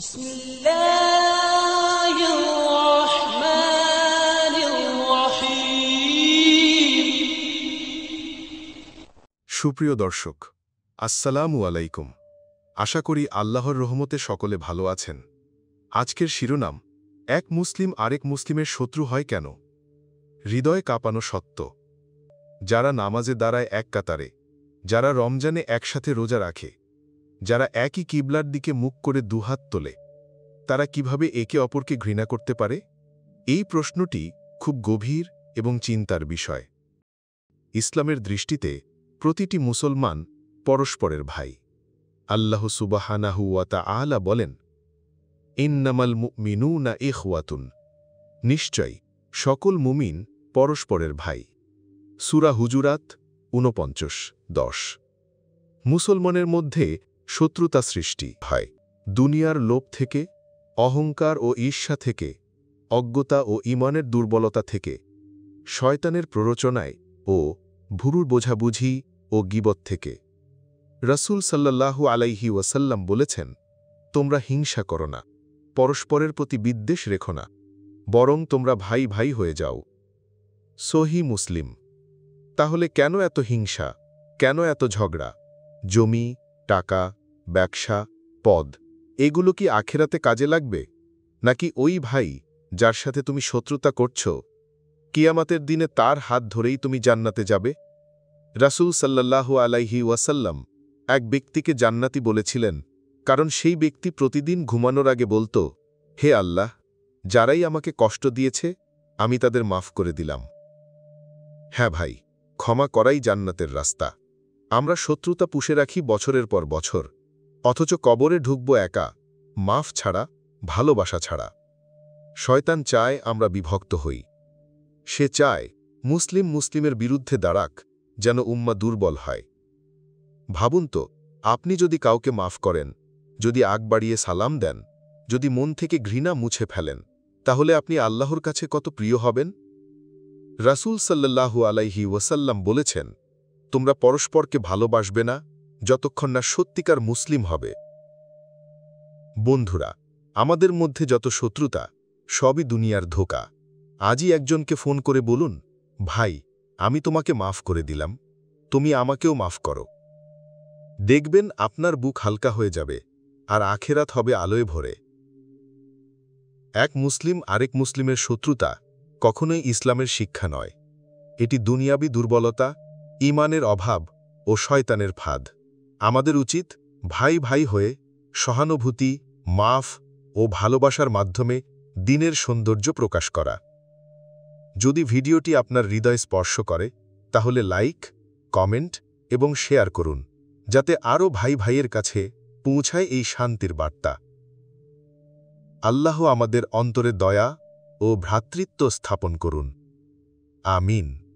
بسم الله الرحمن الرحيم সুপ্রিয় দর্শক আসসালামু আলাইকুম। আশা করি আল্লাহর রহমতে সকলে ভালো আছেন। আজকের শিরোনাম, এক মুসলিম আরেক মুসলিমের শত্রু হয় কেন? হৃদয় কাঁপানো সত্য। যারা নামাজে দাঁড়ায় এক কাতারে, যারা রমজানে একসাথে রোজা রাখে, যারা একই কিবলার দিকে মুখ করে দুহাত তোলে, তারা কিভাবে একে অপরকে ঘৃণা করতে পারে? এই প্রশ্নটি খুব গভীর এবং চিন্তার বিষয়। ইসলামের দৃষ্টিতে প্রতিটি মুসলমান পরস্পরের ভাই। আল্লাহ সুবহানাহু ওয়া তাআলা বলেন, ইন্নামাল মুমিনুনা ইখওয়াতুন, নিশ্চয় সকল মুমিন পরস্পরের ভাই। সূরা হুজুরাত ৪৯:১০। মুসলমানের মধ্যে শত্রুতা সৃষ্টি হয় দুনিয়ার লোভ থেকে, অহংকার ও ঈর্ষা থেকে, অজ্ঞতা ও ঈমানের দুর্বলতা থেকে, শয়তানের প্ররোচনায় ও ভুরুর বোঝাবুঝি ও গীবত থেকে। রাসূল সাল্লাল্লাহু আলাইহি ওয়াসাল্লাম বলেছেন, তোমরা হিংসা করো না, পরস্পরের প্রতি বিদ্বেষ রেখো না, বরং তোমরা ভাই ভাই হয়ে যাও। সহিহ মুসলিম। তাহলে কেন এত হিংসা, কেন এত ঝগড়া? জমি, টাকা, ব্যবসা, পদ, এগুলো কি আখেরাতে কাজে লাগবে? নাকি ওই ভাই যার সাথে তুমি শত্রুতা করছ, কিয়ামতের দিনে তার হাত ধরেই তুমি জান্নাতে যাবে? রাসূল সাল্লাল্লাহু আলাইহি ওয়াসাল্লাম এক ব্যক্তিকে জান্নাতি বলেছিলেন, কারণ সেই ব্যক্তি প্রতিদিন ঘুমানোর আগে বলতো, হে আল্লাহ, যারাই আমাকে কষ্ট দিয়েছে আমি তাদের মাফ করে দিলাম। হ্যাঁ ভাই, ক্ষমা করাই জান্নাতের রাস্তা। আমরা শত্রুতা পুষে রাখি বছরের পর বছর, অথচ কবরে ঢুকব একা, মাফ ছাড়া, ভালোবাসা ছাড়া। শয়তান চায় আমরা বিভক্ত হই। সে চায় মুসলিম মুসলিমের বিরুদ্ধে দাঁড়াক, যেন উম্মাহ দুর্বল হয়। ভাবুন তো, আপনি যদি কাউকে মাফ করেন, যদি আগ বাড়িয়ে সালাম দেন, যদি মন থেকে ঘৃণা মুছে ফেলেন, তাহলে আপনি আল্লাহর কাছে কত প্রিয় হবেন? রাসূল সাল্লাল্লাহু আলাইহি ওয়াসাল্লাম বলেছেন, তোমরা পরস্পরকে ভালোবাসবে না যতক্ষণ না সত্যিকার মুসলিম হবে। বন্ধুরা, আমাদের মধ্যে যত শত্রুতা, সবই দুনিয়ার ধোঁকা। আজই একজনকে ফোন করে বলুন, ভাই, আমি তোমাকে মাফ করে দিলাম, তুমি আমাকেও মাফ করো। দেখবেন আপনার বুক হালকা হয়ে যাবে, আর আখেরাত হবে আলোয় ভরে। এক মুসলিম আরেক মুসলিমের শত্রুতা কখনোই ইসলামের শিক্ষা নয়। এটি দুনিয়াবী দুর্বলতা, ঈমানের অভাব ও শয়তানের ফাঁদ। আমাদের উচিত ভাই ভাই হয়ে সহানুভূতি, মাফ ও ভালোবাসার মাধ্যমে দিনের সৌন্দর্য প্রকাশ করা। যদি ভিডিওটি আপনার হৃদয় স্পর্শ করে, তাহলে লাইক, কমেন্ট এবং শেয়ার করুন, যাতে আরও ভাই ভাইয়ের কাছে পৌঁছায় এই শান্তির বার্তা। আল্লাহ আমাদের অন্তরে দয়া ও ভ্রাতৃত্ব স্থাপন করুন। আমিন।